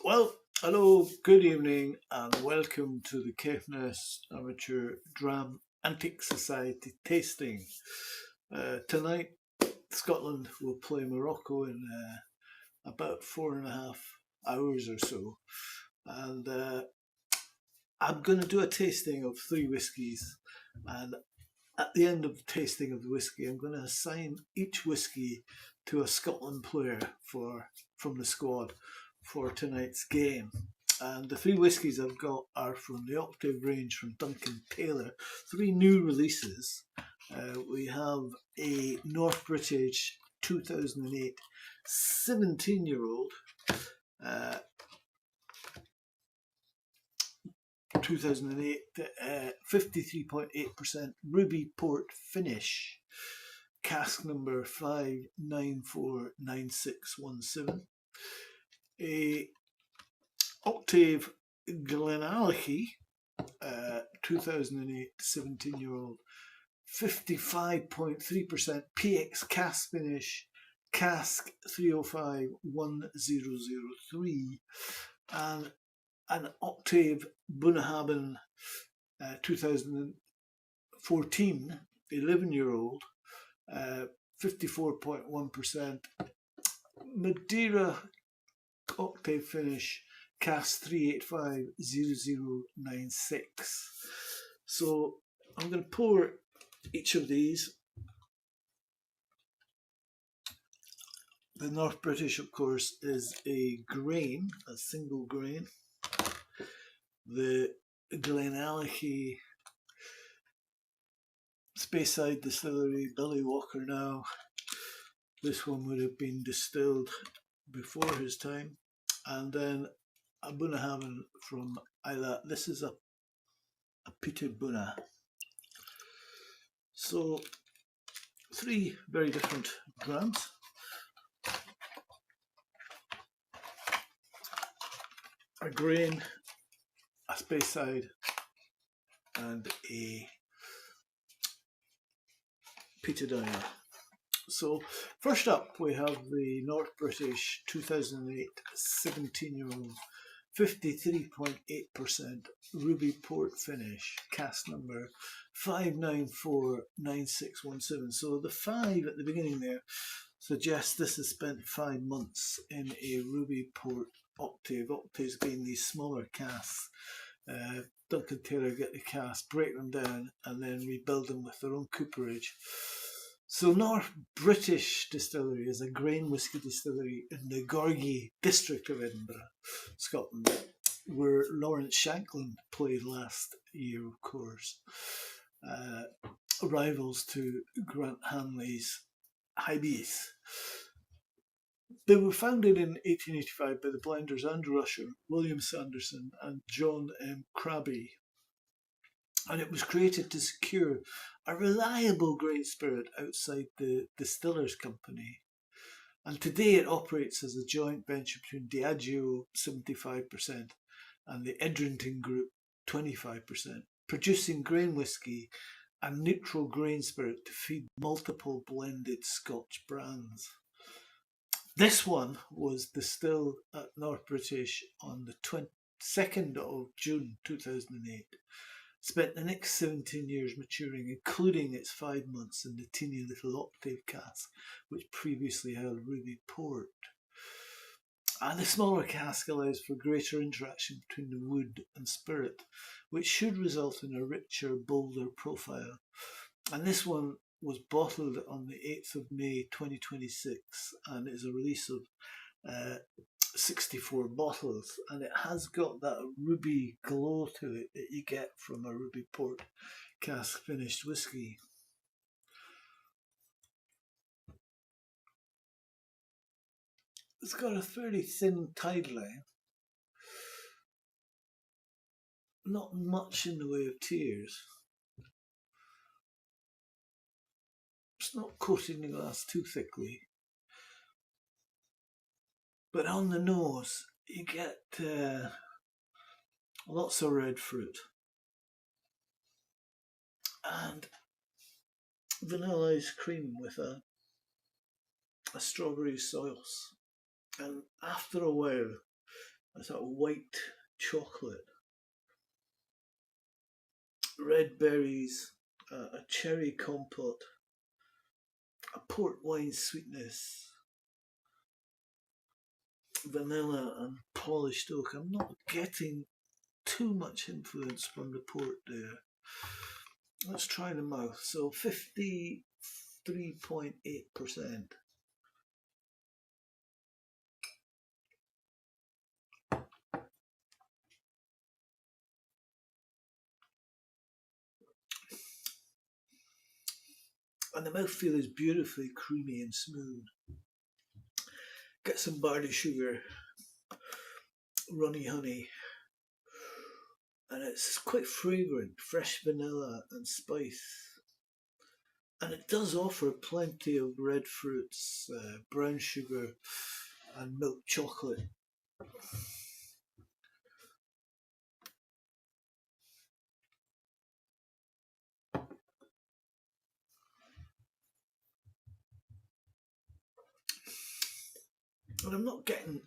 Well, hello, good evening, and welcome to the Caithness Amateur Dram Antique Society tasting. Tonight, Scotland will play Morocco in about 4.5 hours or so, and I'm going to do a tasting of three whiskies, and at the end of the tasting of the whiskey, I'm going to assign each whiskey to a Scotland player from the squad for tonight's game. And the three whiskies I've got are from the Octave range from Duncan Taylor. Three new releases. We have a North British 2008 17-year-old 2008 53.8% ruby port finish, cask number 5949617. A Octave Glenallachie 2008 17-year-old 55.3% PX cask finish, cask 3051003, and an Octave Bunnahabhain 2014 11-year-old 54.1% Madeira Octave finish, cask 3850096. So I'm going to pour each of these. The North British, of course, is a grain, a single grain. The Glenallachie Speyside Distillery, Billy Walker now. This one would have been distilled before his time. And then a Bunnahabhain from Islay. This is a peated Bunna. So three very different brands. A grain, a Speyside, and a peated Islay. So first up we have the North British 2008 17-year-old 53.8% ruby port finish, cask number 5949617. So the 5 at the beginning there suggests this has spent 5 months in a ruby port Octave. Octaves being these smaller casks. Duncan Taylor get the casks, break them down, and then rebuild them with their own cooperage. So North British Distillery is a grain whisky distillery in the Gorgie district of Edinburgh, Scotland, where Lawrence Shanklin played last year, of course. Rivals to Grant Hanley's Hybees. They were founded in 1885 by the blenders Andrew Usher, William Sanderson and John M. Crabbe, and it was created to secure a reliable grain spirit outside the distillers' company. And today it operates as a joint venture between Diageo 75% and the Edrington Group 25%, producing grain whisky and neutral grain spirit to feed multiple blended Scotch brands. This one was distilled at North British on the 22nd of June 2008. Spent the next 17 years maturing, including its 5 months in the teeny little Octave cask, which previously held ruby port. And the smaller cask allows for greater interaction between the wood and spirit, which should result in a richer, bolder profile. And this one was bottled on the 8th of May 2026 and is a release of 64 bottles, and it has got that ruby glow to it that you get from a ruby port cask finished whisky. It's got a fairly thin tide line, not much in the way of tears. It's not coating the glass too thickly, but on the nose you get lots of red fruit and vanilla ice cream with a strawberry sauce. And after a while a sort of white chocolate, red berries, a cherry compote, a port wine sweetness, vanilla and polished oak. I'm not getting too much influence from the port there. Let's try the mouth. So 53.8%. And the mouthfeel is beautifully creamy and smooth. Get some barley sugar, runny honey, and it's quite fragrant, fresh vanilla and spice. And it does offer plenty of red fruits, brown sugar, and milk chocolate. And I'm not getting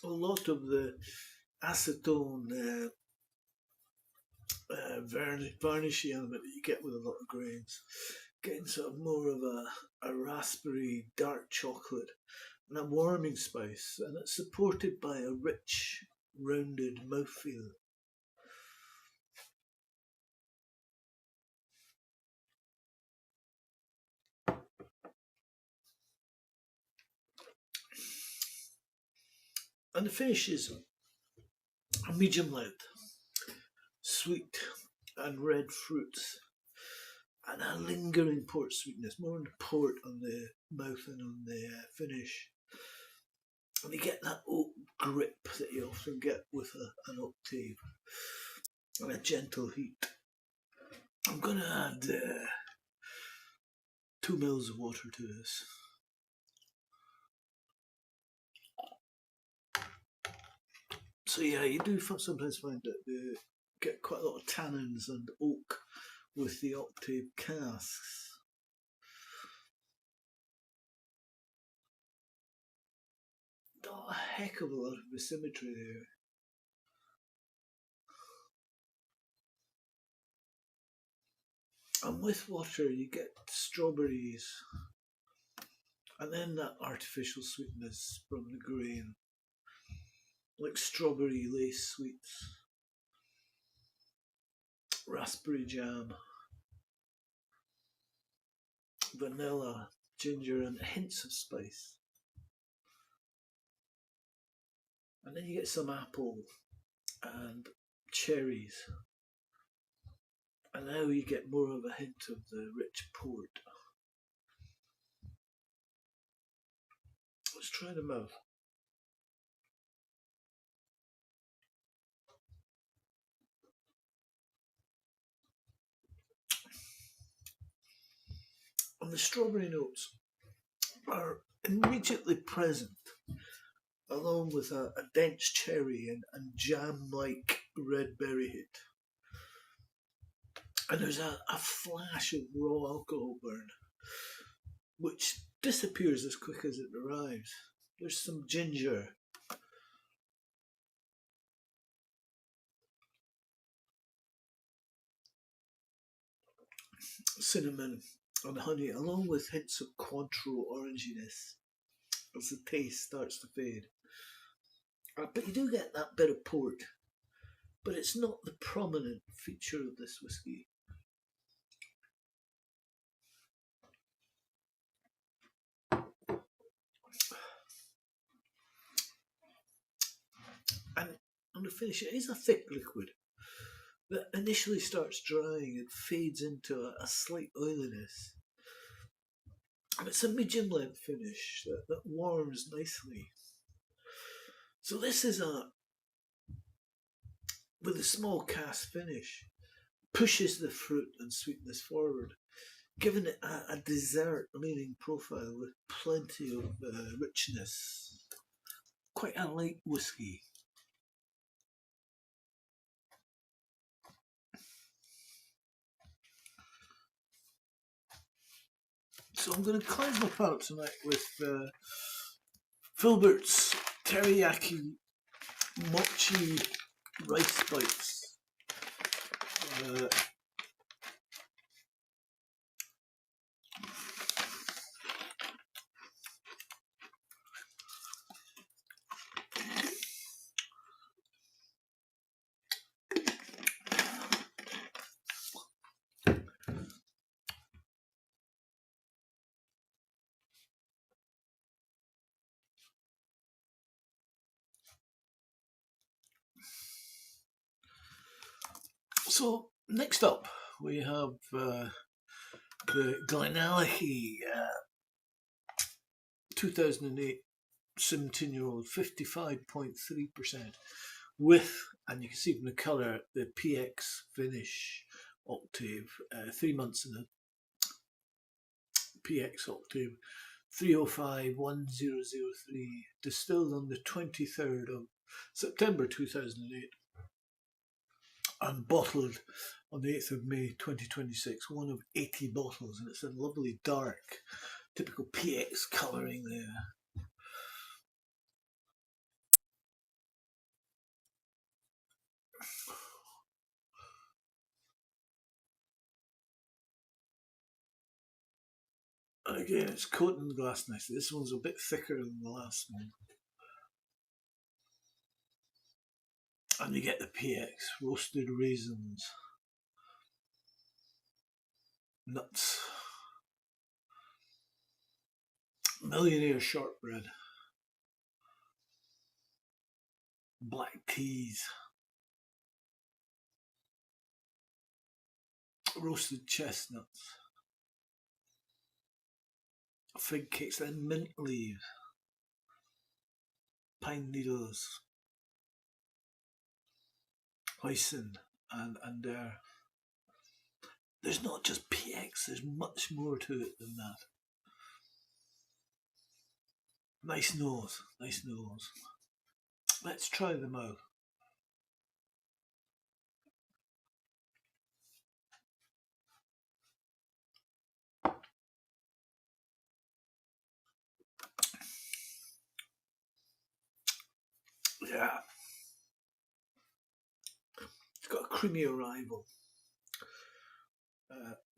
a lot of the acetone varnishy element that you get with a lot of grains. Getting sort of more of a raspberry dark chocolate and a warming spice, and it's supported by a rich, rounded mouthfeel. And the finish is a medium length, sweet and red fruits, and a lingering port sweetness, more on the port on the mouth and on the finish. And you get that oak grip that you often get with an Octave, and a gentle heat. I'm going to add 2 mils of water to this. So yeah, you do sometimes find that you get quite a lot of tannins and oak with the Octave casks. Not a heck of a lot of asymmetry there. And with water you get strawberries and then that artificial sweetness from the grain, like strawberry lace sweets, raspberry jam, vanilla, ginger, and hints of spice. And then you get some apple and cherries. And now you get more of a hint of the rich port. Let's try the mouth. And the strawberry notes are immediately present, along with a dense cherry and jam-like red berry hit. And there's a flash of raw alcohol burn, which disappears as quick as it arrives. There's some ginger, cinnamon, and honey, along with hints of Cointreau oranginess as the taste starts to fade. But you do get that bit of port, but it's not the prominent feature of this whisky. And on the finish, it is a thick liquid that initially starts drying and fades into a slight oiliness. And it's a medium length finish that warms nicely. So this is with a small cask finish, pushes the fruit and sweetness forward, giving it a dessert leaning profile with plenty of richness. Quite a light whisky. So I'm going to cleanse my palate tonight with Filbert's Teriyaki mochi rice bites. So next up we have the Glenallachie 2008 17-year-old 55.3% with, and you can see from the colour, the PX finish Octave, 3 months in the PX Octave 3051003, distilled on the 23rd of September 2008 and bottled on the 8th of May 2026, one of 80 bottles, and it's a lovely dark, typical PX colouring there. And again, it's coating the glass nicely. This one's a bit thicker than the last one. And you get the PX, roasted raisins, nuts, millionaire shortbread, black teas, roasted chestnuts, fig cakes, then mint leaves, pine needles, hoisin, and there's not just PX, there's much more to it than that. Nice nose, nice nose. Let's try them out. Yeah. It's got a creamy arrival.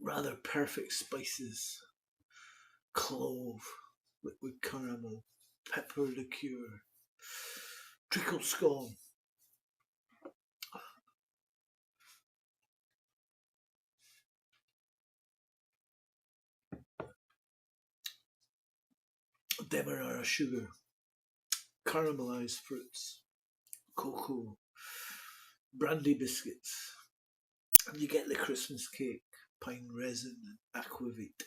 Rather perfect spices. Clove, liquid caramel, pepper liqueur, treacle scone. Demerara sugar, caramelized fruits, cocoa, brandy biscuits, and you get the Christmas cake, pine resin and aquavit.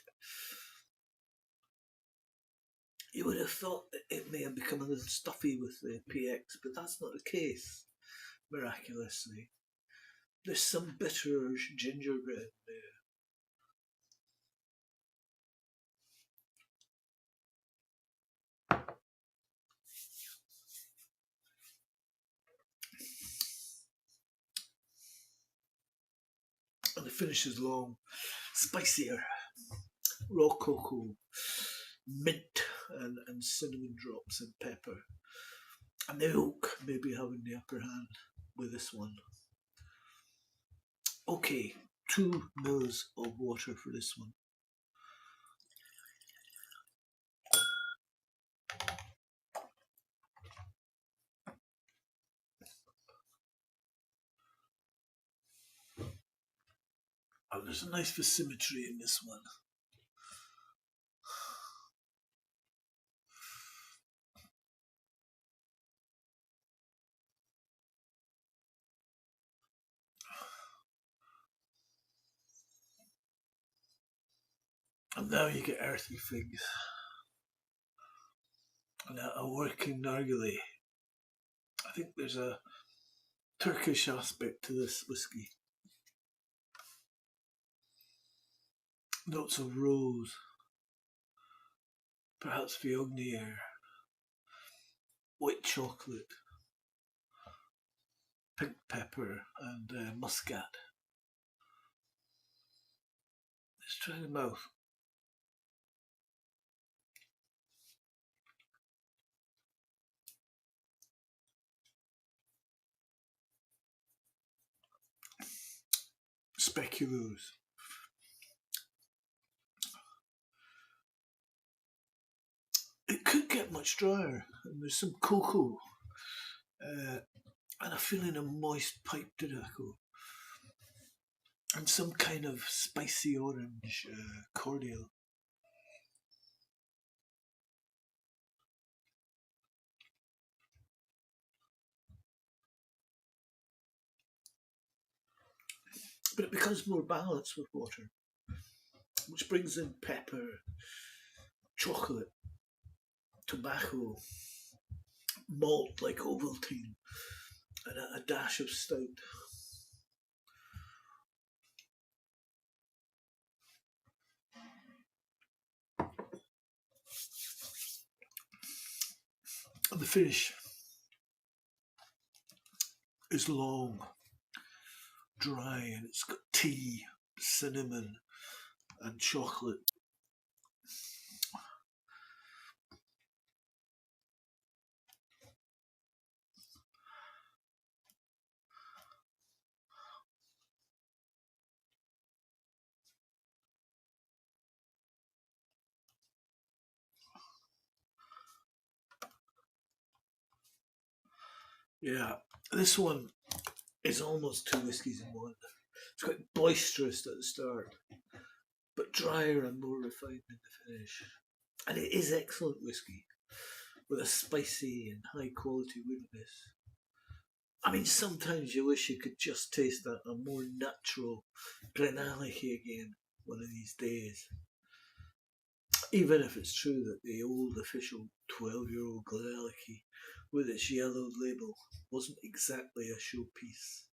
You would have thought that it may have become a little stuffy with the PX, but that's not the case, miraculously. There's some bitter gingerbread there. And the finish is long, spicier, raw cocoa, mint and cinnamon drops and pepper. And the oak maybe having the upper hand with this one. Okay, 2 mils of water for this one. Oh, there's a nice symmetry in this one. And now you get earthy figs. And a working nargile. I think there's a Turkish aspect to this whiskey. Notes of rose, perhaps Viognier, white chocolate, pink pepper, and muscat. Let's try the mouth. kilos. It could get much drier, and there's some cocoa and a feeling of moist pipe tobacco and some kind of spicy orange cordial. But it becomes more balanced with water, which brings in pepper, chocolate, tobacco, malt like Ovaltine, and a dash of stout. And the finish is long, dry, and it's got tea, cinnamon, and chocolate. Yeah, this one is almost two whiskies in one. It's quite boisterous at the start, but drier and more refined in the finish. And it is excellent whiskey with a spicy and high quality woodiness. I mean, sometimes you wish you could just taste a more natural Glenallachie again one of these days. Even if it's true that the old official 12-year-old Glenallachie with its yellowed label wasn't exactly a showpiece,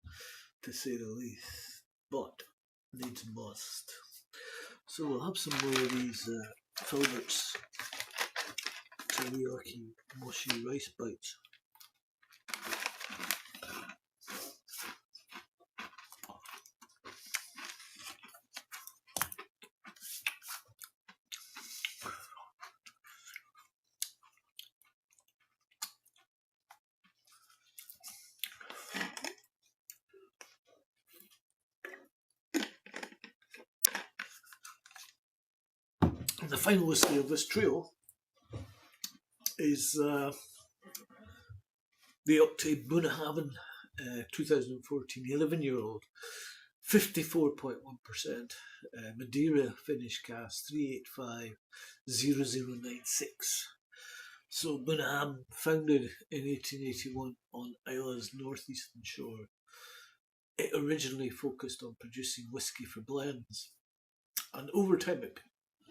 to say the least, but needs must. So we'll have some more of these Filbert's teriyaki mushy rice bites. And the final whiskey of this trio is the Octave Bunnahabhain 2014 11-year-old, 54.1%, Madeira finish Cask 3850096. So Bunnahabhain, founded in 1881 on Isla's northeastern shore, it originally focused on producing whiskey for blends, and over time it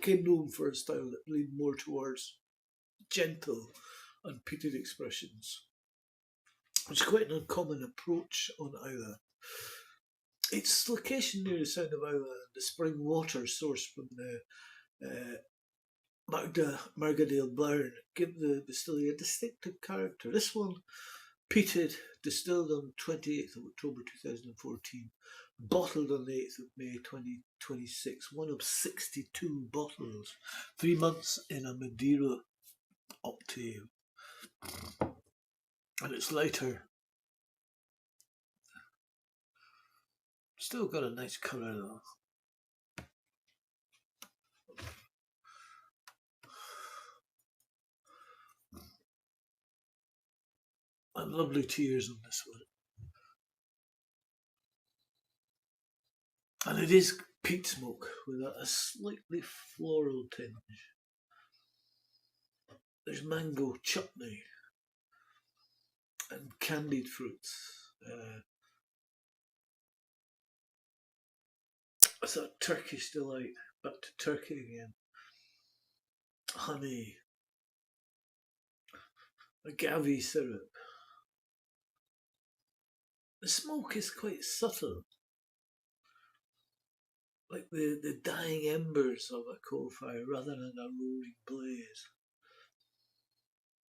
became known for a style that leaned more towards gentle and peated expressions, which is quite an uncommon approach on Isla. Its location near the sound of Isla and the spring water sourced from the Margadale Blairn give the distillery a distinctive character. This one, peated, distilled on 28th of October 2014, bottled on the 8th of May 2026, one of 62 bottles, 3 months in a Madeira Octave. And it's lighter. Still got a nice colour though. And lovely tears on this one. And it is peat smoke with a slightly floral tinge. There's mango chutney and candied fruits. It's a Turkish delight. Back to Turkey again. Honey, agave syrup. The smoke is quite subtle, like the dying embers of a coal fire rather than a roaring blaze.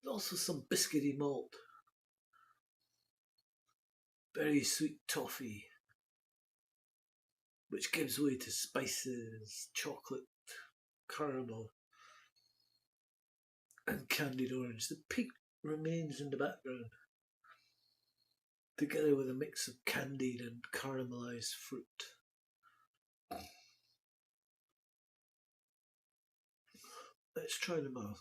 There's also some biscuity malt, very sweet toffee, which gives way to spices, chocolate, caramel, and candied orange. The peat remains in the background, together with a mix of candied and caramelized fruit. Let's try the mouth.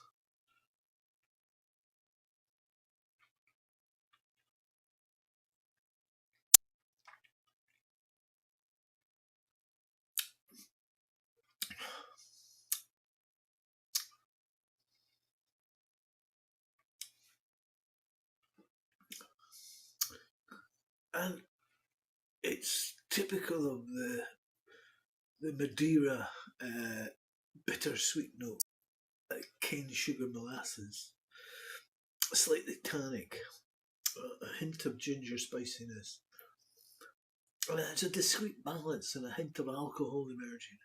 And it's typical of the Madeira bittersweet note, like cane sugar molasses, slightly tannic, a hint of ginger spiciness, and it's a discreet balance and a hint of alcohol emerging.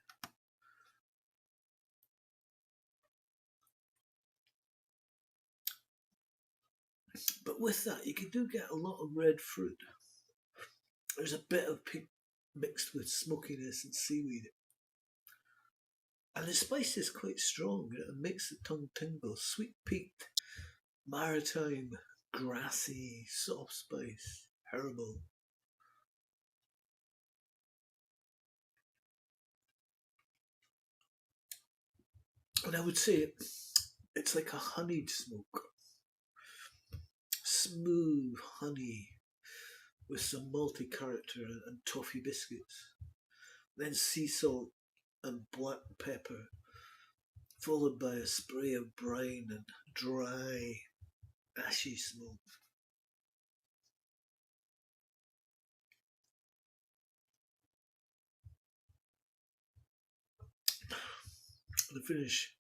But with that, you do get a lot of red fruit. There's a bit of pink mixed with smokiness and seaweed. And the spice is quite strong. It makes the tongue tingle. Sweet peat, maritime, grassy, soft spice, herbal. And I would say it's like a honeyed smoke. Smooth honey with some malty character and toffee biscuits. Then sea salt and black pepper, followed by a spray of brine and dry, ashy smoke. The finish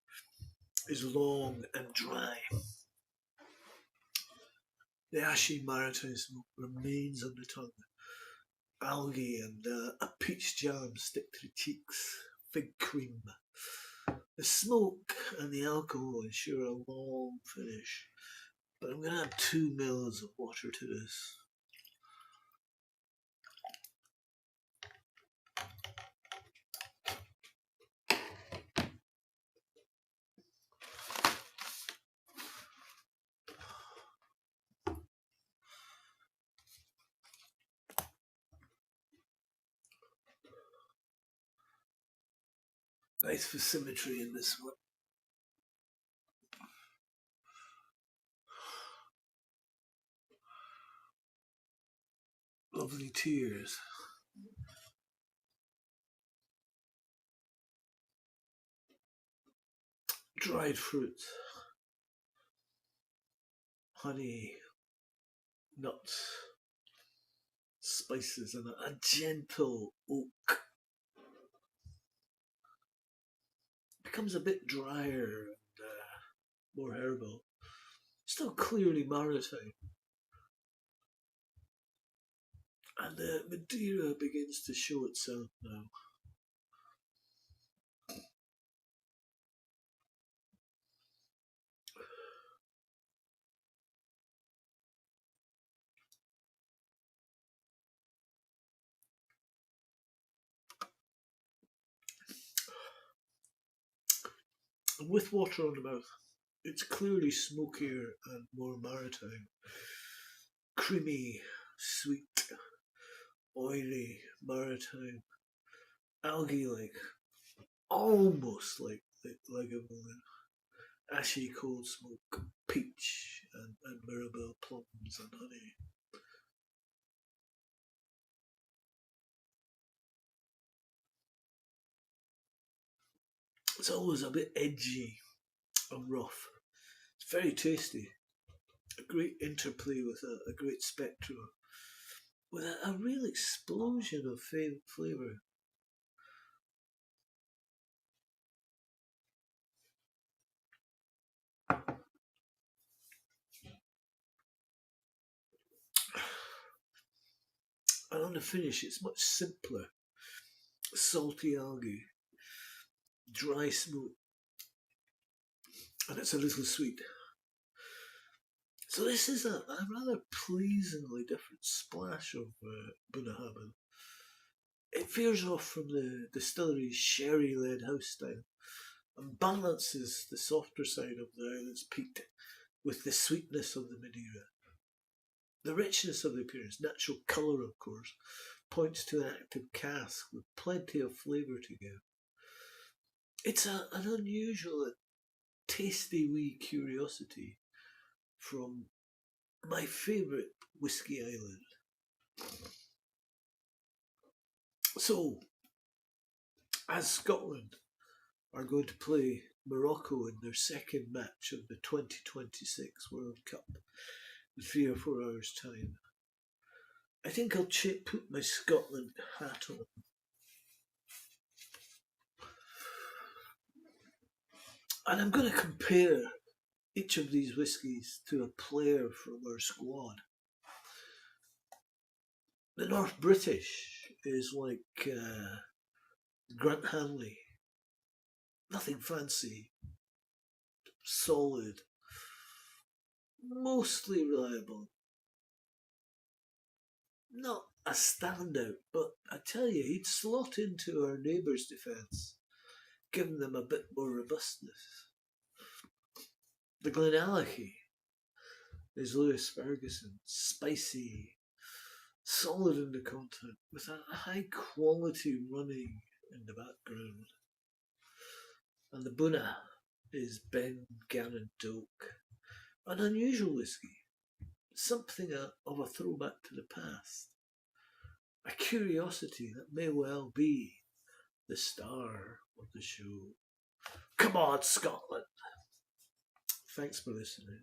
is long and dry. The ashy maritime smoke remains on the tongue. Algae and a peach jam stick to the cheeks. Fig cream. The smoke and the alcohol ensure a long finish. But I'm going to add 2 mils of water to this. Nice for symmetry in this one. Lovely tears. Dried fruit. Honey. Nuts. Spices and a gentle oak. Becomes a bit drier and more herbal. Still clearly maritime. And the Madeira begins to show itself now. And with water on the mouth, it's clearly smokier and more maritime. Creamy, sweet, oily, maritime, algae-like, almost like a ashy cold smoke, peach and Mirabelle plums and honey. It's always a bit edgy and rough. It's very tasty. A great interplay with a great spectrum, with a real explosion of flavour. And on the finish, it's much simpler. Salty algae, dry smoke, and it's a little sweet. So this is a rather pleasingly different splash of Bunnahabhain. It veers off from the distillery's sherry-led house style and balances the softer side of the island's peat with the sweetness of the Madeira. The richness of the appearance, natural colour of course, points to an active cask with plenty of flavour to give. It's an unusual and tasty wee curiosity from my favourite whisky island. So, as Scotland are going to play Morocco in their second match of the 2026 World Cup in 3 or 4 hours' time, I think I'll put my Scotland hat on. And I'm going to compare each of these whiskies to a player from our squad. The North British is like Grant Hanley. Nothing fancy. Solid. Mostly reliable. Not a standout, but I tell you, he'd slot into our neighbours' defence, giving them a bit more robustness. The Glenallachie is Lewis Ferguson, spicy, solid in the content, with a high quality running in the background. And the Bunnahabhain is Ben Gannon Doak, an unusual whisky, something of a throwback to the past, a curiosity that may well be the star of the show. Come on, Scotland! Thanks for listening.